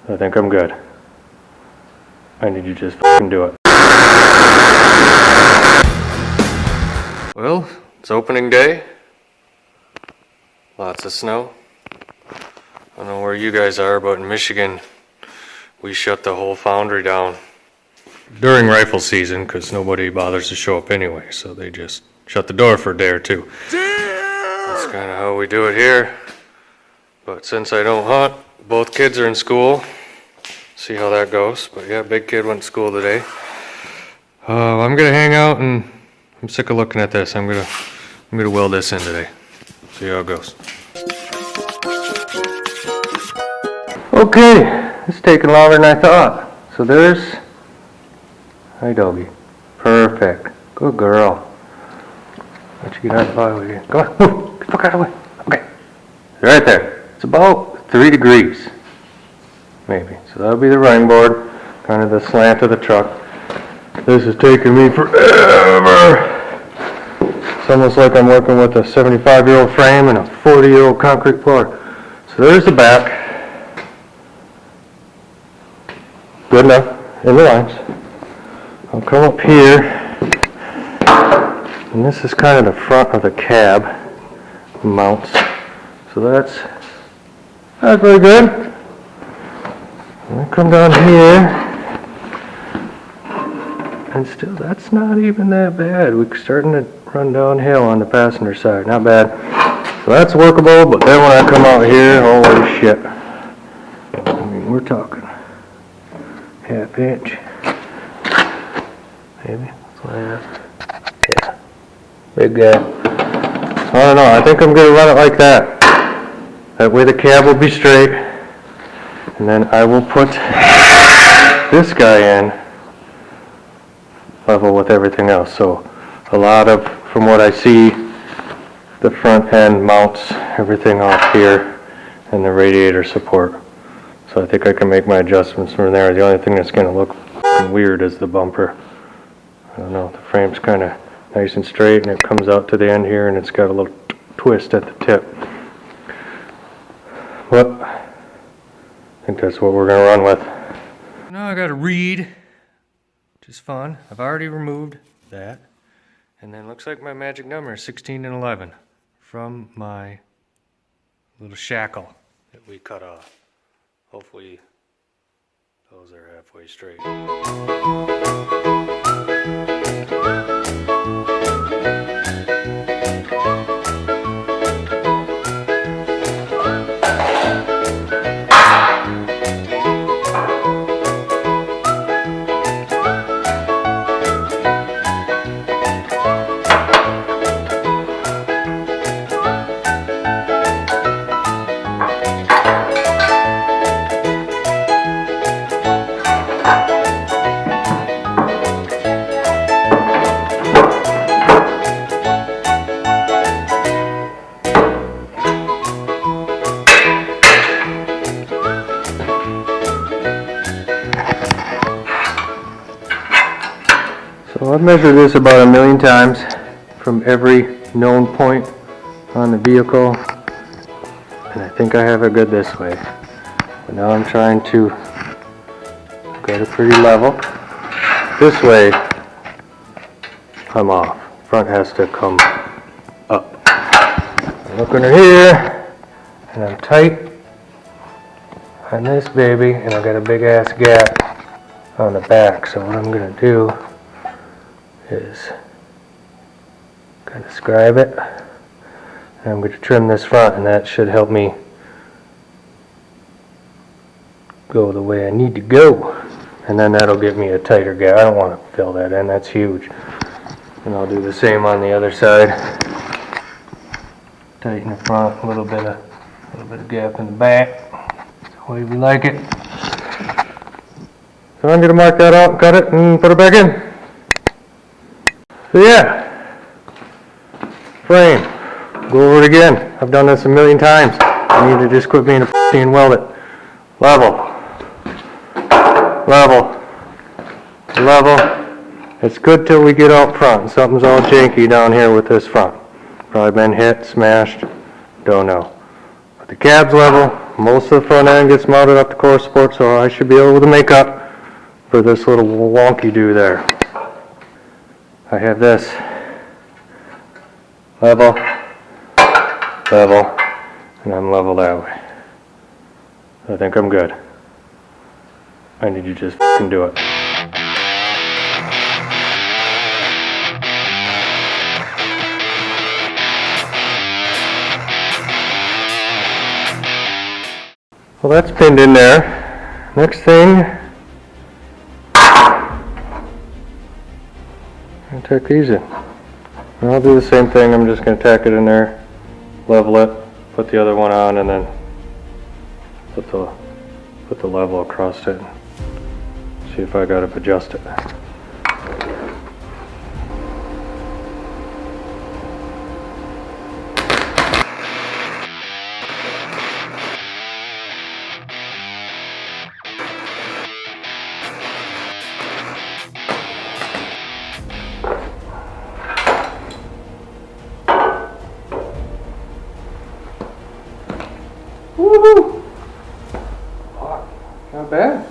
I think I'm good. I need you to just fucking do it. Well, it's opening day. Lots of snow. I don't know where you guys are, but in Michigan, we shut the whole foundry down during rifle season because nobody bothers to show up anyway, so they just shut the door for a day or two. That's kind of how we do it here. But since I don't hunt, both kids are in school. See how that goes. But yeah, big kid went to school today. I'm gonna hang out, and I'm sick of looking at this. I'm gonna weld this in today. See how it goes. Okay, it's taking longer than I thought. So there's, hi doggy, perfect, good girl. Let you get out of the way again. Go on, move, get the fuck out of the way. Okay, right there. It's about 3 degrees, maybe. So that'll be the running board, kind of the slant of the truck. This is taking me forever. It's almost like I'm working with a 75-year-old frame and a 40-year-old concrete floor. So there's the back. Good enough, in the lines. I'll come up here, and this is kind of the front of the cab mounts. So that's very good. And I come down here, and still that's not even that bad. We're starting to run downhill on the passenger side, not bad. So that's workable, but then when I come out here, holy shit. I mean, we're talking half inch, maybe, yeah, big gap. So I don't know, I think I'm going to run it like that. That way the cab will be straight, and then I will put this guy in level with everything else. So a lot of, from what I see, the front end mounts everything off here and the radiator support. So I think I can make my adjustments from there. The only thing that's going to look weird is the bumper. I don't know, the frame's kind of nice and straight, and it comes out to the end here, and it's got a little twist at the tip. But I think that's what we're going to run with. Now I got to read, which is fun. I've already removed that. And then looks like my magic number is 16 and 11 from my little shackle that we cut off. Hopefully those are halfway straight. So I've measured this about 1,000,000 times from every known point on the vehicle, and I think I have it good this way. But now I'm trying to get it pretty level. This way, I'm off. Front has to come up. I'm looking at here, and I'm tight on this baby, and I've got a big ass gap on the back. So what I'm gonna do is kind of scribe it, and I'm going to trim this front, and that should help me go the way I need to go, and then that'll give me a tighter gap. I don't want to fill that in, that's huge. And I'll do the same on the other side. Tighten the front, a little bit of gap in the back. That's the way we like it. So I'm going to mark that out and cut it and put it back in. So yeah, frame, go over it again. I've done this 1,000,000 times. I need to just quit being a f***y and weld it. Level, level, level. It's good till we get out front. Something's all janky down here with this front. Probably been hit, smashed, don't know. But the cab's level, most of the front end gets mounted up to core support, so I should be able to make up for this little wonky-do there. I have this level, level, and I'm level that way. I think I'm good. I need to just f***ing do it. Well, that's pinned in there. Next thing, I'm gonna tack these in. And I'll do the same thing. I'm just gonna tack it in there, level it, put the other one on, and then put the level across it. See if I gotta adjust it. Woohoo! Not bad.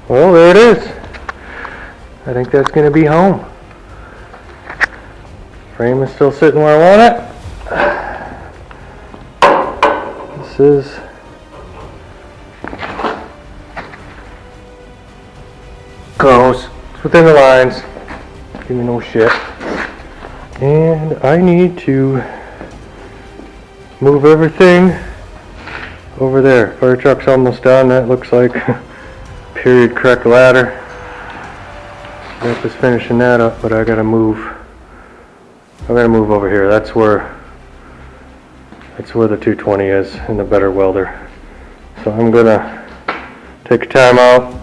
Well, there it is. I think that's going to be home. Frame is still sitting where I want it. This is close. It's within the lines. Give me no shit. And I need to move everything over there. Fire truck's almost done. That looks like period correct ladder. That was finishing that up, but I gotta move over here. That's where the 220 is in the better welder. So I'm gonna take a time out,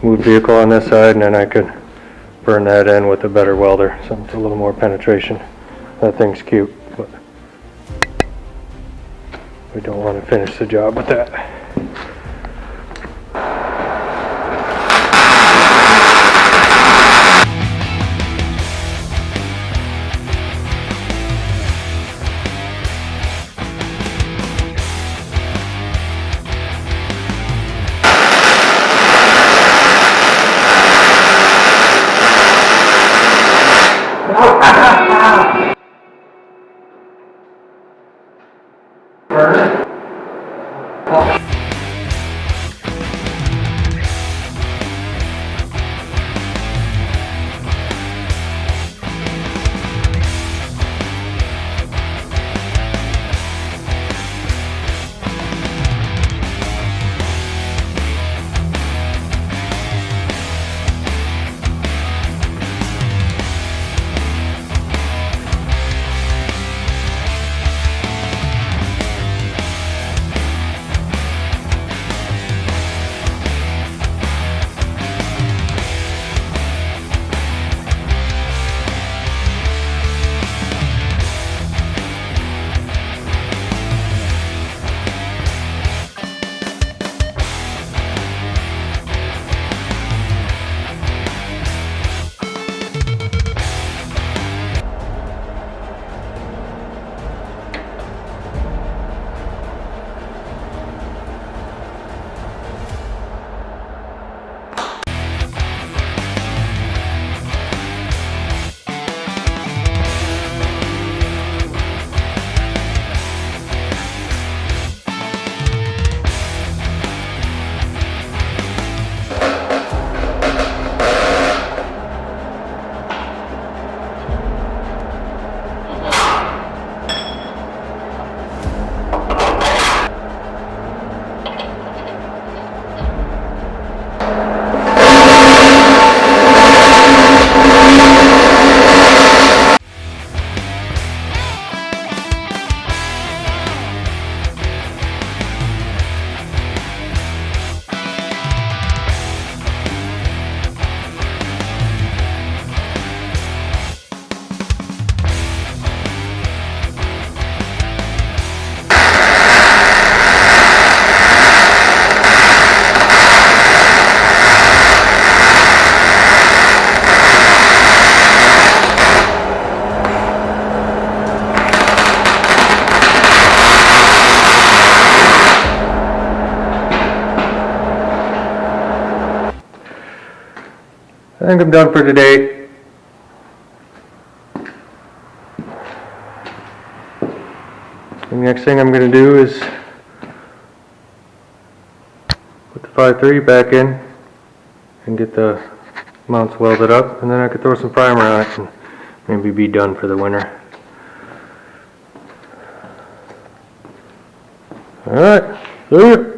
move vehicle on this side, and then I could burn that in with the better welder. So it's a little more penetration. That thing's cute, but we don't want to finish the job with that. Burn it. think I'm done for today. The next thing I'm going to do is put the 5.3 back in and get the mounts welded up, and then I could throw some primer on it and maybe be done for the winter. Alright, see ya.